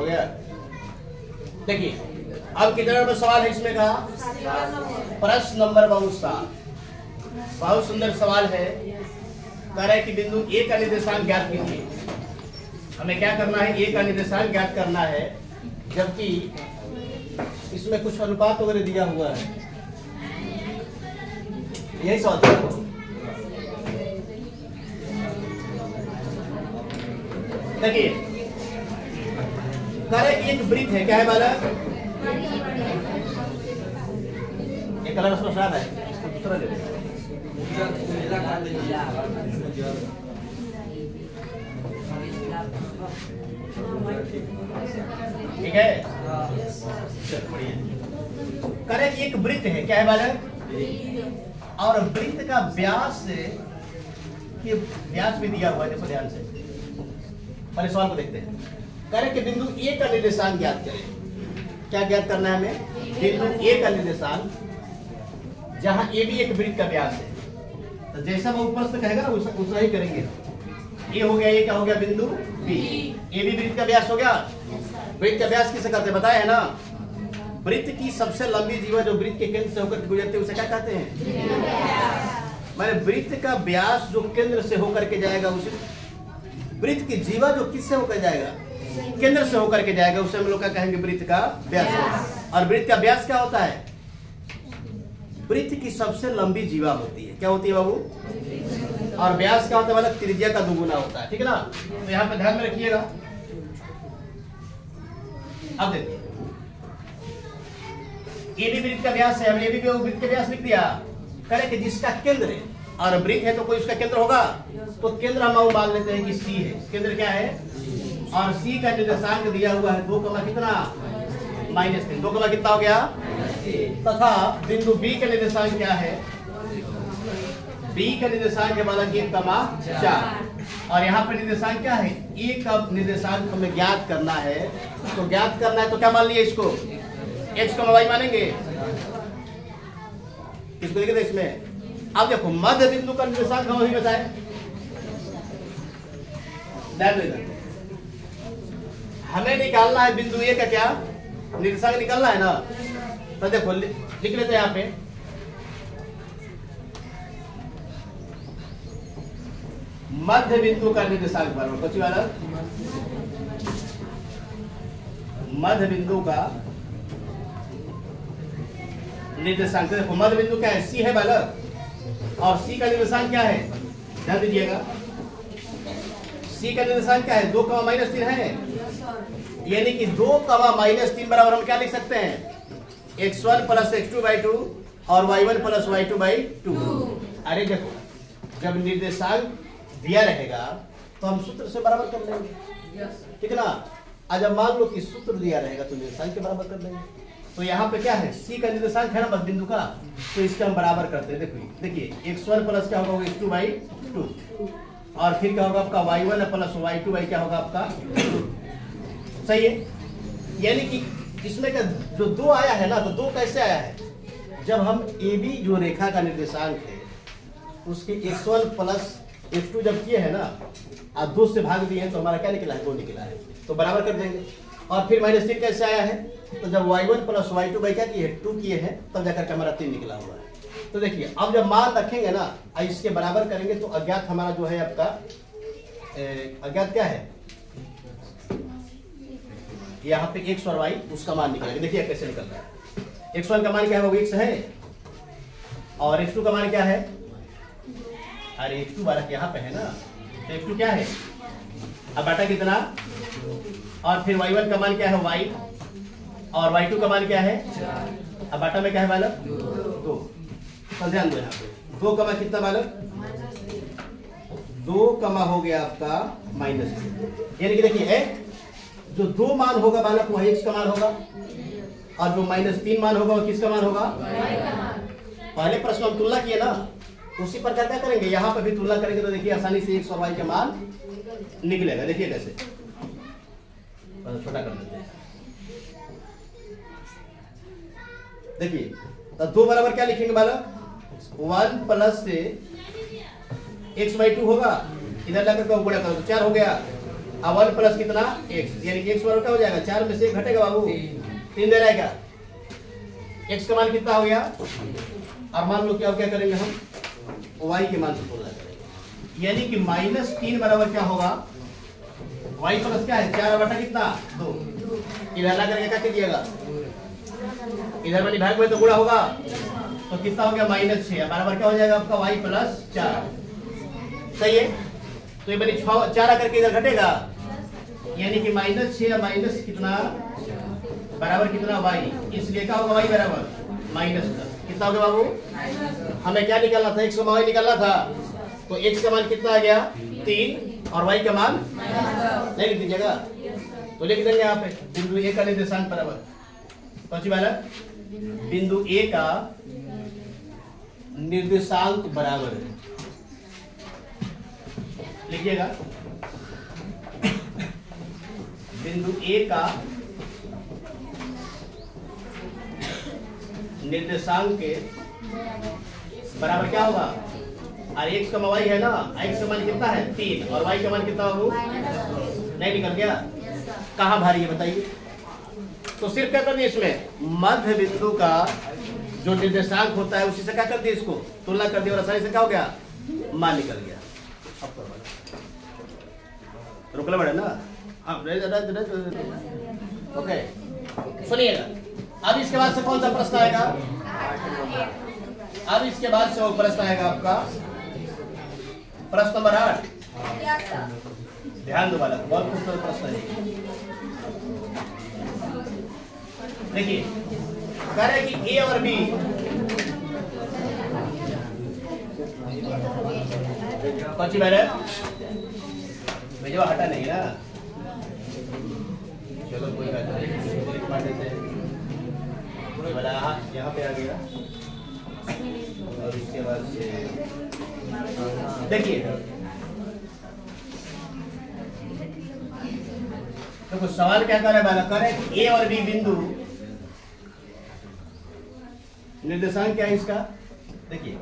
हो गया। देखिए अब कितने नंबर सवाल है इसमें कहा, प्रश्न नंबर 7। बहुत सुंदर सवाल है। कह रहा है कि बिंदु ए का निर्देशांक ज्ञात कीजिए। हमें क्या करना है, ए का निर्देशांक ज्ञात करना है, जबकि इसमें कुछ अनुपात वगैरह दिया हुआ है। यही सवाल था। देखिए कह रहे कि एक वृत्त है, क्या है बालक, एक कलर उसमें साफ है, इसको दूसरा ले लो। ठीक है, करे कि एक वृत्त है, क्या है बालक, और वृत्त का व्यास, ये व्यास भी दिया हुआ है, देखो ध्यान से। पहले सवाल को देखते हैं। करे कि बिंदु ए का निर्देशांक ज्ञात करें। क्या ज्ञात करना है हमें, बिंदु ए का निर्देशांक, जहां ए भी एक वृत्त का व्यास है। तो जैसा वो ऊपर से कहेगा ना उतना ही करेंगे। ए हो गया, ये क्या हो गया, बिंदु बी, ए भी वृत्त का व्यास हो गया। वृत्त का व्यास किसे कहते हैं बताया है ना, वृत्त की सबसे लंबी जीवा जो वृत्त के केंद्र से होकर गुजरते हैं उसे क्या कहते हैं। मैंने वृत्त का व्यास जो केंद्र से होकर के जाएगा उसे, वृत्त की जीवा जो किससे होकर जाएगा, केंद्र से होकर के जाएगा, उसे हम लोग क्या कहेंगे, वृत्त का व्यास। और वृत्त का व्यास क्या होता है, वृत्त की सबसे लंबी जीवा होती है। क्या होती है बाबू, और व्यास क्या होता है मतलब त्रिज्या का दुगुना होता है। ठीक है ना, तो यहाँ पे ध्यान में रखिएगा। अब देखिए ये भी वृत्त का व्यास है, हमने ये भी वृत्त का व्यास लिख दिया। करें कि जिसका केंद्र है और वृत्त है तो कोई उसका केंद्र होगा, तो केंद्र हम मान लेते हैं कि सी है। केंद्र क्या है, और सी का निर्देशांक दिया हुआ है 2, कितना, -3। 2, कितना हो गया, तथा बिंदु बी का निर्देशांक क्या है, बी का निर्देशांक के बाद 1,4। और यहाँ पर निर्देशांक क्या है, ए का निर्देशांक हमें ज्ञात करना है। तो ज्ञात करना है तो क्या मान लिया इसको, x को y मानेंगे, इसको लिख दे इसमें। अब देखो मध्य बिंदु का निर्देशांक हम अभी बताए, हमें निकालना है बिंदु ए का क्या निर्देशांक निकालना है ना। तो देखो लिख लेते हैं यहाँ पे, मध्य बिंदु का निर्देशांक बराबर कौन सी वाला, मध्य बिंदु का निर्देशांक। देखो मध्य बिंदु क्या है, सी है बालक, और सी का निर्देशांक क्या है, ध्यान दीजिएगा, सी का निर्देशांक क्या है, 2, -3 है। यानी कि 2, -3 बराबर हम क्या लिख सकते हैं, x1 + x2/2 और y1 + y2/2। अरे देखो जब निर्देशांक दिया रहेगा तो हम सूत्र से बराबर कर लेंगे, ठीक है ना। आज अब मान लो कि सूत्र दिया रहेगा तो निर्देशांक के बराबर कर लेंगे। तो यहाँ पे क्या है, सी का निर्देशांक है ना मध्य बिंदु का, तो इसका हम बराबर करते हैं। देखिए x1 + क्या होगा, x2/2, और फिर क्या होगा आपका y1 + y2 क्या होगा आपका, सही है। यानी कि इसमें का जो 2 आया है ना, तो 2 कैसे आया है, जब हम ए बी जो रेखा का निर्देशांक है उसके x1 + x2 जब किए है ना, और 2 से भाग दिए हैं तो हमारा क्या निकला है, 2 निकला है, तो बराबर कर देंगे। और फिर -3 कैसे आया है, तो जब y1 + y2 क्या किए, 2 किए हैं, तब जाकर के हमारा 3 निकला हुआ है। तो देखिए अब जब मान रखेंगे ना, इसके बराबर करेंगे तो अज्ञात हमारा जो है आपका अज्ञात क्या है, यहाँ पे x और y उसका मान निकलेगा। देखिए कैसे निकल रहा है, x1 का मान क्या है, वो x है, और x2 का मान क्या है, अरे x2 बालक यहाँ पे है ना, तो x2 क्या है, अब बाटा कितना, और फिर y1 का मान क्या है, y, और y2 का मान क्या है, अब बाटा में क्या है बालक, 2। तो ध्यान दो यहाँ पे 2, कितना बालक, 2, हो गया आपका -3। यानी कि देखिए जो 2 मान होगा बालक वो x का मान होगा, और जो -3 मान होगा वो किसका मान होगा, पहले प्रश्न हम तुलना किए ना, उसी प्रकार क्या करेंगे, यहाँ पर भी तुलना करेंगे। तो देखिए आसानी से x और y के मान निकलेगा। देखिए कैसे, छोटा कर देते हैं। देखिए तो 2 बराबर क्या लिखेंगे बालक, 1 + x/2 होगा, इधर लाकर के गुणा करो तो 4 हो गया, अब 1 प्लस कितना x, यानी x बराबर क्या हो जाएगा, 4 में से 1 घटेगा बाबू, 3 दे रहा है क्या, x का मान कितना हो गया। और मान लो कि अब क्या करेंगे हम y के मान से तुलना करेंगे, यानी कि -3 बराबर क्या होगा, y प्लस क्या है 4 बटा कितना 2, इधर ला करके क्या कीजिएगा, इधर वाली भाग में तो गुणा होगा, तो कितना हो गया -6 बराबर क्या हो जाएगा आपका y प्लस 4, सही है। तो ये बनी 4 आकर के इधर घटेगा, यानी कि -6 माइनस कितना बराबर कितना y, इसलिए क्या होगा y बराबर -10, कितना हो गया बाबू, हमें क्या निकालना था, x का मान निकालना था, तो x का मान कितना आ गया 3 और y का मान नहीं लिख दीजिएगा, तो लिख देंगे यहाँ पे बिंदु ए का निर्देशांक बराबर कौन सी वाला, बिंदु ए का निर्देशांक बराबर है, लिखिएगा बिंदु ए का निर्देशांक के बराबर क्या होगा, और x का y है ना, x का मान कितना है 3 और y का मान कितना होगा, नहीं निकल गया, कहाँ भारी है बताइए। तो सिर्फ क्या कर दिए इसमें मध्य बिंदु का जो निर्देशांक होता है उसी से क्या कर दिए, इसको तुलना कर दिया और आसानी से क्या हो गया, मान निकल गया। रुकना पड़े ना, ओके सुनिएगा। अब इसके बाद से कौन सा प्रश्न आएगा, अब इसके बाद से वो प्रश्न आएगा आपका प्रश्न नंबर 8, ध्यान दो वाला बहुत खूबसूरत प्रश्न है। देखिए कह रहे कि ए और बी कौन सी मैंने भेजवा हटा नहीं ना, चलो कोई बात नहीं, यहाँ पे आ गया और इसके बाद से देखिए तो कुछ सवाल क्या कर रहे हैं, कर रहे कि ए और बी बिंदु निर्देशांक क्या है इसका, देखिए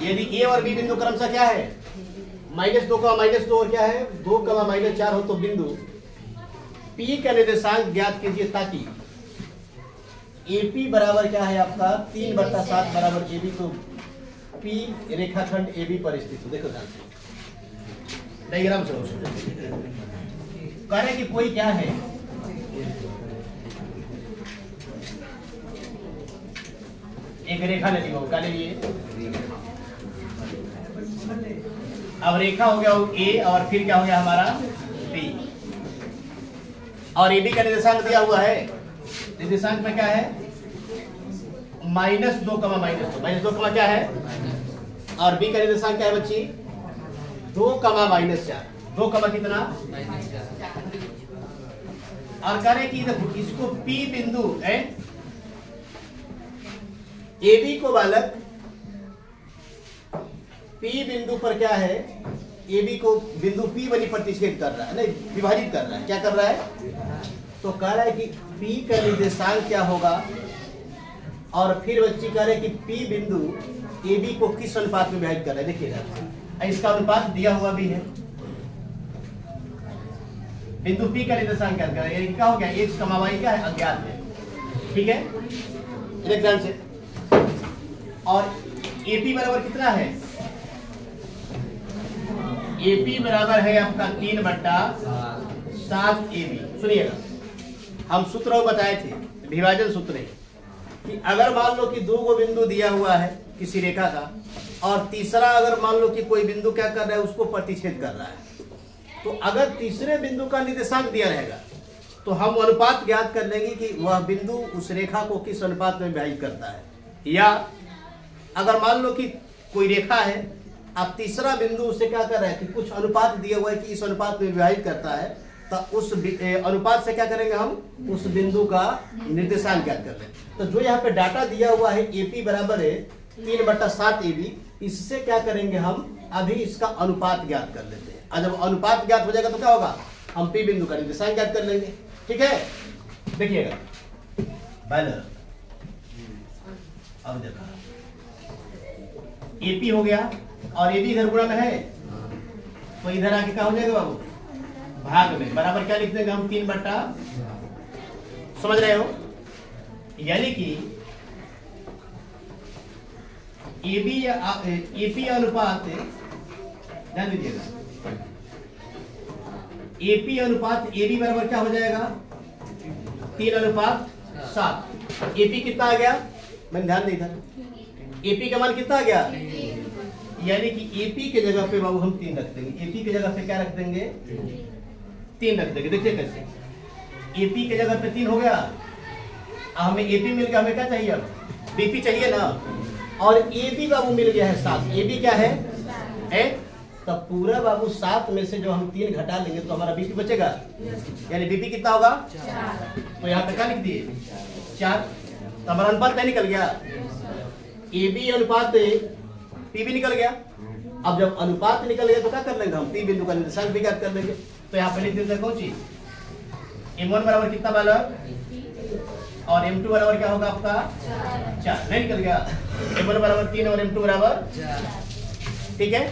यदि ए और बी बिंदु क्रमशः क्या है -2 और क्या है 2 -4 हो तो बिंदु P का निर्देशांक ज्ञात कीजिए ताकि AP बराबर क्या है आपका 3/7 बराबर AB, तो P रेखाखंड AB पर स्थित हो। देखो डायग्राम से कह रहे कि कोई क्या है एक रेखा ले ली, क्या ले लिए, अब रेखा हो गया A और फिर क्या हो गया हमारा B, और AB का निर्देशांक दिया हुआ है, निर्देशांक में क्या है -2 -2 क्या है, और B का निर्देशांक क्या है बच्ची 2 -4 2 कितना, और कह रहे कि देखो इसको P बिंदु है AB को बालक P बिंदु पर क्या है AB को बिंदु P वाली प्रतिच्छेद कर रहा है, नहीं विभाजित कर रहा है, क्या कर रहा है, तो कह रहा है कि P का निर्देशांक क्या होगा, और फिर बच्ची कह रहे कि P बिंदु AB को किस अनुपात में विभाजित कर रहा है, देखिएगा इसका अनुपात दिया हुआ भी है, बिंदु P का निर्देशांक क्या कर रहा है, क्या हो गया x, y क्या है अज्ञात है, ठीक है ध्यान से, और AP बराबर कितना है, AP बराबर है आपका 3/7 AB। सुनिएगा हम सूत्र बताए थे, विभाजन सूत्र है कि अगर मान लो कि 2 बिंदु दिया हुआ है किसी रेखा का, और तीसरा अगर मान लो कि कोई बिंदु क्या कर रहा है उसको प्रतिच्छेद कर रहा है, तो अगर तीसरे बिंदु का निर्देशांक दिया रहेगा तो हम अनुपात ज्ञात कर लेंगे कि वह बिंदु उस रेखा को किस अनुपात में विभाजित करता है, या अगर मान लो कि कोई रेखा है अब तीसरा बिंदु उससे क्या कर रहा है कि कुछ अनुपात दिया हुआ है कि इस अनुपात में विभाजित करता है, तो उस अनुपात से क्या करेंगे हम उस बिंदु का निर्देशांक ज्ञात कर लेंगे। तो जो यहाँ पे डाटा दिया हुआ है AP बराबर है 3/7 AB, इससे क्या करेंगे हम अभी इसका अनुपात ज्ञात कर लेते हैं, और जब अनुपात ज्ञात हो जाएगा तो क्या होगा हम P बिंदु का निर्देशांक ज्ञात कर लेंगे, ठीक है। देखिएगा अब देखा AP हो गया और ये भी इधर गुणा में है, तो इधर आके क्या हो जाएगा बाबू, भाग में, बराबर क्या लिख देंगे हम 3 बट्टा, समझ रहे हो? यानी कि एपी अनुपात, ध्यान दीजिएगा, एपी अनुपात एबी बराबर क्या हो जाएगा, 3:7। एपी कितना आ गया, मैंने ध्यान नहीं था, एपी का मान कितना आ गया, यानी कि एपी के जगह पे बाबू हम 3 रख देंगे। एपी के जगह पे क्या रख देंगे, 3 रख देंगे। देखिए कैसे, एपी के जगह पे 3 हो गया, हमें एपी मिल गया, हमें क्या चाहिए अब, बीपी चाहिए ना, और एबी बाबू मिल गया है 7। एबी क्या है, तब पूरा बाबू 7 में से जो हम 3 घटा लेंगे तो हमारा बीपी बचेगा, यानी बीपी कितना होगा 4। तो यहाँ पे क्या लिख दिए 4, तो हमारा अनुपात क्या निकल गया, एबी अनुपात पीबी निकल गया। अब जब अनुपात निकल गया तो क्या कर लेंगे हम, पी बिंदु का निर्देशांक भी ज्ञात कर लेंगे। तो यहाँ पे लिख देते हैं कौन चीज, M1 बराबर कितना वाला, और M2 बराबर क्या होगा आपका 4, नहीं निकल गया, M1 बराबर 3 और M2 बराबर 4। ठीक है,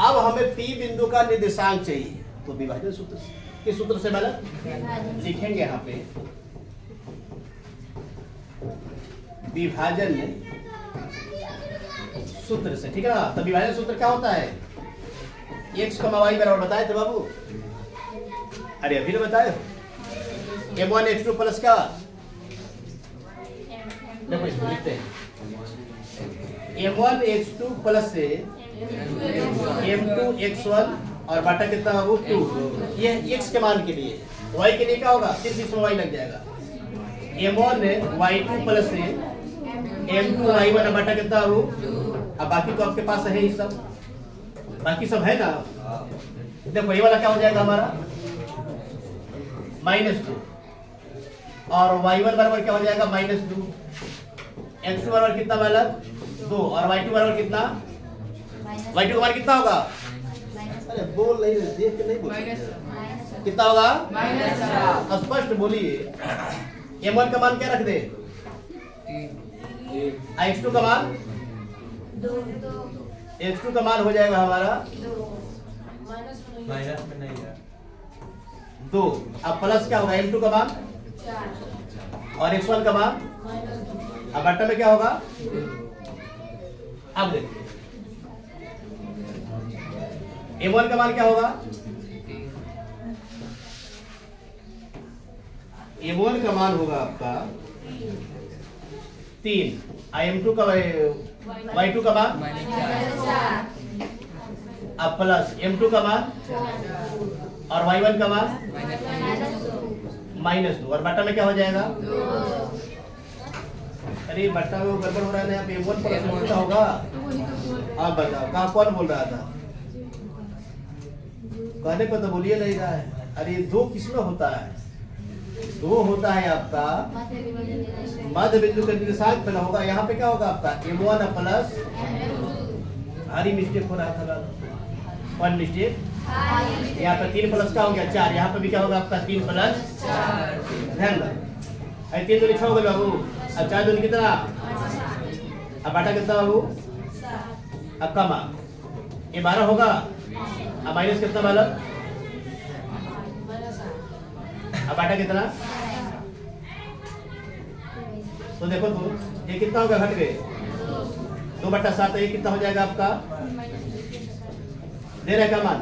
अब हमें P बिंदु का निर्देशांक चाहिए, तो विभाजन सूत्र किस सूत्र से वाला लिखेंगे यहाँ पे, विभाजन सूत्र से, ठीक है ना। तो विभाजन सूत्र क्या होता है, x, y बराबर बताए थे बाबू, अरे अभी तो बताए, M1 x2 प्लस का, देखो इसको लिखते हैं, M1 x2 प्लस से M2 x1 और बाटा कितना बाबू 2, ये x के मान के लिए, y के लिए क्या होगा, सिर्फ इसमें y लग जाएगा, M1 y2 प्लस से M2 y1 बाटा कितना बाबू, अब बाकी तो आपके पास है ही सब, बाकी सब है ना। देखो ये वाला क्या हो जाएगा हमारा -2, और y1 बराबर क्या हो जाएगा -2, x2 बराबर कितना वाला 2, और y2 बराबर कितना, y2 का मान कितना होगा, अरे बोल नहीं रहे, देख के नहीं बोल, कितना होगा, स्पष्ट बोलिए। M1 का मान क्या रख दे, x2 का मान, x2 का मान हो जाएगा हमारा 2, अब प्लस क्या होगा, M2 का मान और x1 का मान, अब बट्टा में क्या होगा, अब देखिए M1 का मान क्या होगा, M1 का मान होगा आपका 3, M2 का y2 का मान, अब प्लस M2 का मान और y1 का मान -2, और बट्टा में क्या हो जाएगा, अरे बट्टा में गड़बड़ हो रहा है ना, यहाँ पे M1 प्लस M2 का होगा। आप बताओ कहाँ कौन बोल रहा था, कहने को तो बोलिए नहीं रहा है, अरे 2 किसमें होता है, 2 होता है आपका मध्य बिंदु के निर्देशांक पे होगा, यहाँ पे क्या होगा आपका M1 प्लस, भारी मिस्टेक हो रहा था, वन मिस्टेक, यहाँ पे 3 प्लस का हो गया 4, यहाँ पे भी क्या होगा आपका 3 प्लस 4, ध्यान दो, 3 दूनी 6 हो गए बाबू, अब 4 दूनी कितना, अब बाटा कितना बाबू, अब कमा ये 12 होगा, अब माइनस कितना वाला, अब बाटा कितना, तो देखो तो ये कितना होगा, घट गए 2/7, ये कितना हो जाएगा आपका, दे रहा है का मान,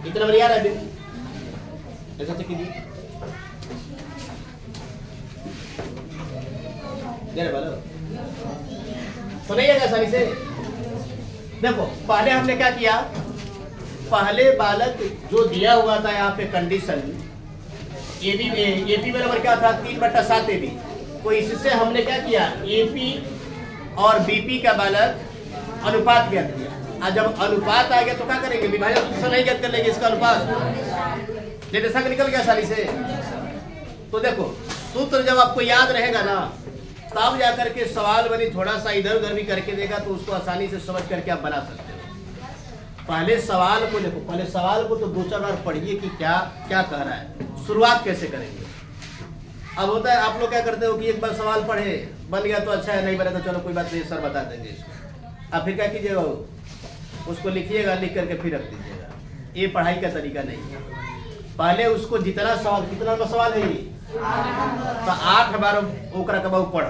इतना बढ़िया रहा है, ऐसा चेक कीजिए, दे रहे वाला तो नहीं है आसानी से। देखो पहले हमने क्या किया, पहले बालक जो दिया हुआ था यहाँ पे कंडीशन, एपी बराबर क्या था 3/7 एबी, तो इससे हमने क्या किया, एपी और बीपी का बालक अनुपात ज्ञात किया। आज जब अनुपात आ गया तो क्या करेंगे, विभाजन सूत्र से नहीं ज्ञात कर लेंगे इसका अनुपात, निर्देशांक निकल गया आसानी से। तो देखो सूत्र जब आपको याद रहेगा ना, तब जाकर के सवाल बनी थोड़ा सा इधर उधर भी करके देगा तो उसको आसानी से समझ करके आप बना सकते हो। पहले सवाल को देखो, पहले सवाल को तो 2-4 बार पढ़िए कि क्या क्या कह रहा है, शुरुआत कैसे करेंगे। अब होता है आप लोग क्या करते हो कि एक बार सवाल पढ़े, बन गया तो अच्छा है, नहीं बना तो चलो कोई बात नहीं सर बता देंगे इसको, अब फिर क्या कीजिएगा उसको लिखिएगा, लिख करके फिर रख दीजिएगा। ये पढ़ाई का तरीका नहीं है। पहले उसको जितना सवाल, कितना नंबर सवाल है ये, तो 8 बार ओकरा कबाऊ पढ़,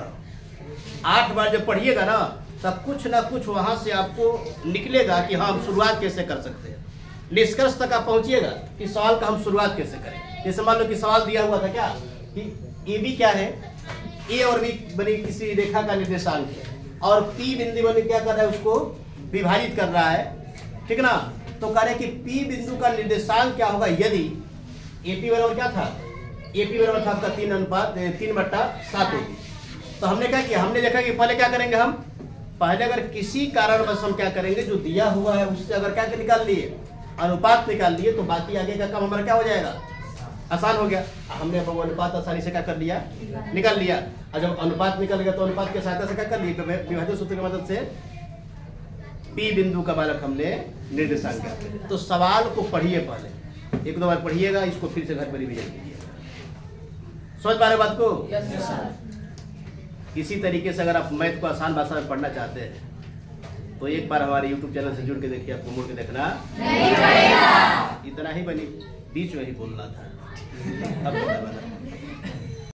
8 बार जब पढ़िएगा ना तब कुछ ना कुछ वहां से आपको निकलेगा कि हाँ हम शुरुआत कैसे कर सकते हैं। निष्कर्ष तक आप पहुंचिएगा कि सवाल का हम शुरुआत कैसे करें। जैसे मान लो कि सवाल दिया हुआ था क्या कि ए बी क्या है, ए और बी बनी किसी रेखा का निर्देशांक है, और पी बिंदु बनी क्या कर रहा है, उसको विभाजित कर रहा है, ठीक ना। तो कह रहे कि पी बिंदु का निर्देशांक क्या होगा यदि एपी बराबर क्या था, एपी बराबर था आपका 3/7 होगी। तो हमने क्या किया, हमने देखा कि पहले क्या करेंगे, हम पहले अगर किसी कारणवश हम क्या करेंगे, जो दिया हुआ है उससे अगर क्या निकाल लिए, अनुपात निकाल लिए, तो बाकी आगे का काम हमारा क्या हो जाएगा, आसान हो गया। हमने अनुपात आसानी से क्या कर लिया, निकाल लिया। और जब अनुपात निकल गया तो अनुपात की सहायता से क्या कर लिया, विभाजन सूत्र की मदद से पी बिंदु का बालक हमने निर्देशांक किया। तो सवाल को पढ़िए, पहले 1-2 बार पढ़िएगा, इसको फिर से घर पर रिवीजन कीजिएगा। समझ पा रहे बात को? इसी तरीके से अगर आप मैथ को आसान भाषा में पढ़ना चाहते हैं तो एक बार हमारे YouTube चैनल से जुड़ के देखिए, आपको मुड़ के देखना नहीं पड़ेगा। इतना ही बनी, बीच में ही बोलना था। अब